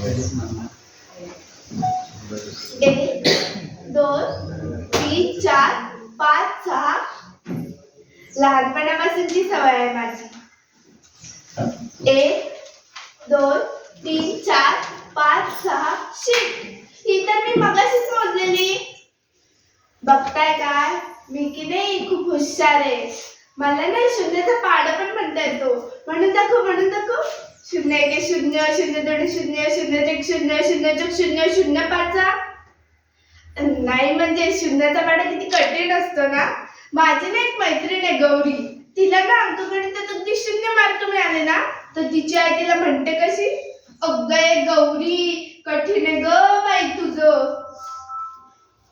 1 2 3 4 5 6 लहानपणापासूनची सवय आहे माझी. 1 2 3 4 5 6 शिट, ही तर मी मगाशीच मोजलेली. बघताय काय, मी की नाही खूप हुशार आहे. मला नाही शून्याचा पाडा पण म्हणता येतो. म्हणून दाखव 0 1 0 0 2 0 0 1 0 0 0 0 5. नाही म्हणजे शून्याचा पाडा किती कठीण असतो ना. माझी ना एक मैत्रीण आहे गौरी, तिला ना अंकगणितात अगदी 0 मार्क मिळाले ना, तर तिची आई तिला म्हणते कशी, अगं गौरी कठीण आहे ग बाई तुझं.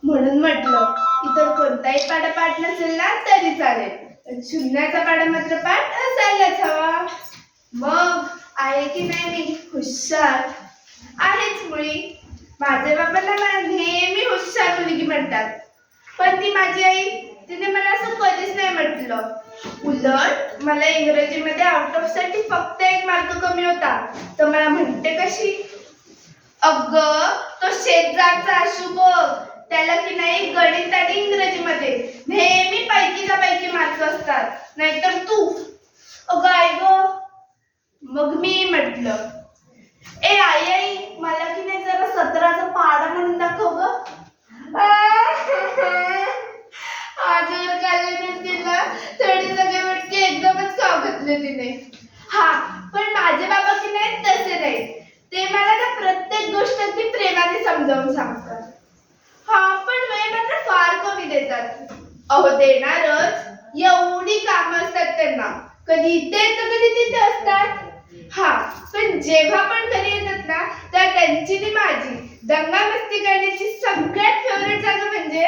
म्हणून म्हटलं इतर कोणताही पाडा पाठ नसेल ना तरी चालेल, पण शून्याचा पाडा मात्र पाठ असायलाच हवा. मग आहे की नाही मी हुशार आहेच मुळी. माझ्या बाबांना मला नेहमी हुशार मुलगी म्हणतात, पण ती माझी आई तिने मला असं कधीच नाही म्हटलं. उलट मला इंग्रजीमध्ये आउट ऑफ साठी फक्त 1 मार्क कमी होता, तर मला म्हणते कशी, अगं तो शेजारचा आशू बघ, त्याला की नाही गणित आणि इंग्रजीमध्ये नेहमी पैकीच्या पैकी मार्क असतात, नाहीतर तू. अगं आई ग. मग मी म्हटलं, ए आई मला की नाही जरा 17चा पाडा म्हणून दाखव ग. आजवर काढले नसतील ना, थोडे सगळे मटके एकदमच खाऊ घातले तिने. हा, पण माझे बाबा की नाही तसे नाही. ते मला ना प्रत्येक गोष्ट अगदी प्रेमाने समजावून सांगतात. हा, पण वेळ मात्र फार कमी देतात. अहो देणारच, एवढी कामं असतात त्यांना. कधी इथे तर कधी तिथे असतात. हा, पण जेव्हा पण घरी येतात ना, तर त्यांची ती माझी दंगा मस्ती करण्याची सगळ्यात फेवरेट जागा म्हणजे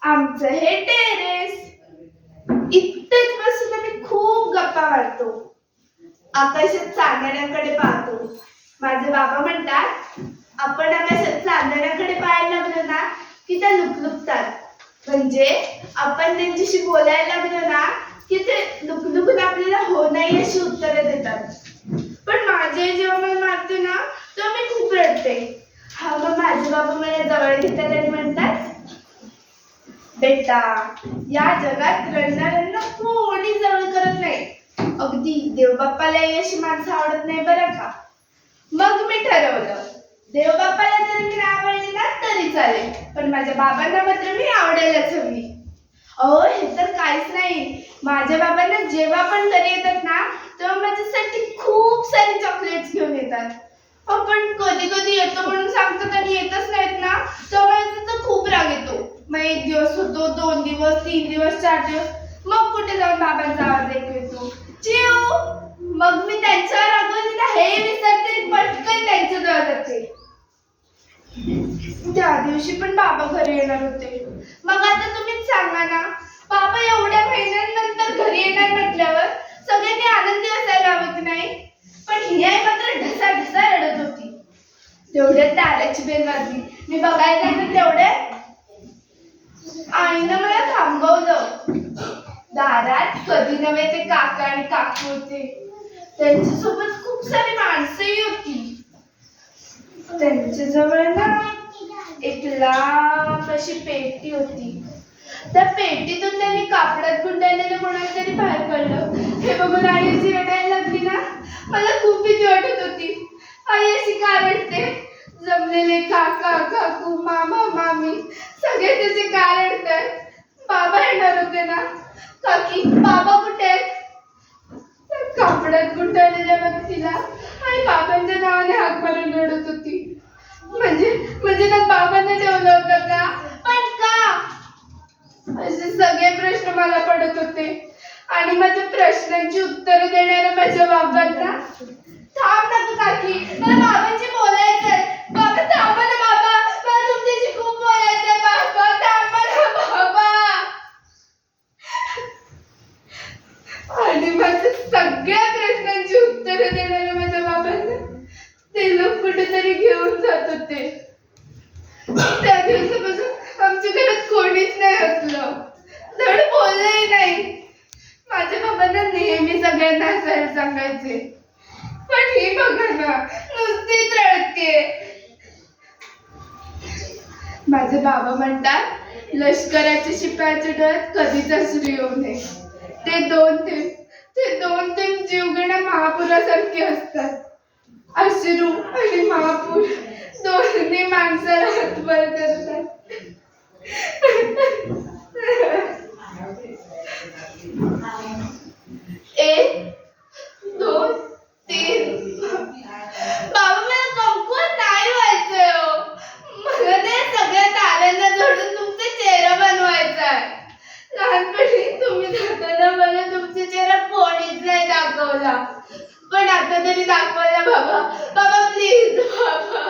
आमचं हे टेरेस. इथेच बसून आम्ही खूप गप्पा मारतो, आकाशात चांदण्यांकडे पाहतो. माझे बाबा म्हणतात, आपण आकाशात चांदण्याकडे पाहायला लागलो ना की त्या लुकलुकतात. म्हणजे आपण त्यांच्याशी बोलायला लागलो ना की ते लुकलुकून आपल्याला हो नाही अशी उत्तरं देतात. पण माझे जेव्हा मला मारते ना तेव्हा मी खूप रडते. हा, मग माझे बाबा मला जवळ घेतात आणि म्हणतात, बेटा या जगात रडणाऱ्यांना कोणी जवळ करत नाही. अगदी देवबाप्पालाही अशी माणसं आवडत नाही बरं का. मग मी ठरवलं, देवबाप्पाला जर मी आवडली ना तरी चालेल, पण माझ्या बाबांना मात्र मी आवडायलाच हवी. अहो हे तर काहीच नाही. माझ्या बाबांना जेव्हा पण घरी येतात ना तेव्हा माझ्यासाठी खूप सारे चॉकलेट्स घेऊन येतात. आपण कधी कधी येतो म्हणून सांगतात आणि येतच नाहीत ना, तेव्हा मला त्याचा खूप राग येतो. मग 1 दिवस होतो, 2 दिवस, 3 दिवस, 4 दिवस, मग कुठे जाऊन बाबांचा आवाज ऐकू येतो, चिव. मग मी त्यांच्यावर रागवली ना हे विसरते, पटकन त्यांच्याजवळ जाते. त्या दिवशी पण बाबा घरी येणार होते. मग आता तुम्हीच सांगा ना, बाबा एवढ्या महिन्यांनंतर घरी येणार म्हटल्यावर सगळ्यांनी आनंदी असायला हवं की नाही. पण ही आई मात्र ढसा ढसा रडत होती. तेवढ्यात दाराची बेल वाजली. मी बघायला गेले तेवढ्यात आईनं मला थांबवलं. दारात कधी नव्हे ते काका आणि काकू होते. त्यांच्यासोबत खूप सारी माणसंही होती. त्यांच्याजवळ ना एक लांब अशी पेटी होती. त्या पेटीतून त्यांनी कापडात गुंडाळलेलं कोणाला तरी बाहेर काढलं. हे बघून आई अशी रडायला लागली ना, मला खूप भीती वाटत होती. आई अशी का रडते, जमलेले काका काकू मामा मामी सगळे त्याचे का रडतात. बाबा येणार होते ना. काकी बाबा कुठे आहेत. कापडात गुंडाळलेल्या व्यक्तीला आई बाबांच्या नावाने हाक मारून रडत होती. म्हणजे त्यात बाबांना ठेवलं होतं का, पण का, असे सगळे प्रश्न मला पडत होते. आणि माझ्या प्रश्नांची उत्तरं देणाऱ्या माझ्या बाबांना, थांब ना काकी मला बाबांशी बोलायचंय. बाबा थांबा ना, बाबा मला तुमच्याशी खूप बोलायचंय. बाबा थांबा ना बाबा. आणि माझ्या सगळ्या प्रश्नांची उत्तरं देणाऱ्या माझ्या बाबांना ते लोक कुठेतरी घेऊन जात होते. त्या दिवसापासून आमच्या घरात कोणीच नाही हसलं, धड बोललंही नाही. माझ्या बाबांना नेहमी सगळ्यांना हसायला सांगायचे, पण ही बघा ना नुसतीच रडते. बाबा म्हणतात लष्कराच्या शिपायाच्या डोळ्यात कधीच अश्रू येऊ नये. ते दोन थेंब जीवघेण्या महापुरासारखे असतात. अश्रू आणि महापूर दोन्ही माणसाला हातभार करतात. एक, दोन, तीन. बाबा मला कमकुवत नाही व्हायचंय हो. मला ते सगळ्या ताऱ्यांना जोडून तुमचा चेहरा बनवायचा आहे. लहानपणी तुम्ही दाखवला मला तुमचा चेहरा कोणीच नाही दाखवला, पण आता तरी दाखवला बाबा. बाबा प्लीज बाबा.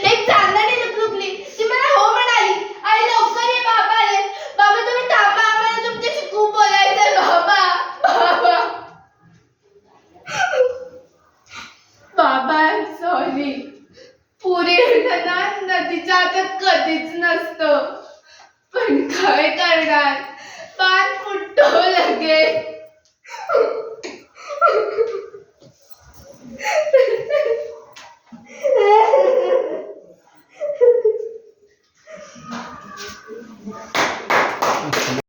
एक चांदणी लुकलुकली, ती मला हो म्हणाली. आई लवकर ये, बाबा आले. बाबा तुम्ही थांबा, आम्हाला तुमच्याशी खूप बोलायचंय बाबा. बाबा बाबा सॉरी. पुरी येताना नदीच्या हातात कधीच नसतं, पण काय करणार, पान फुटतो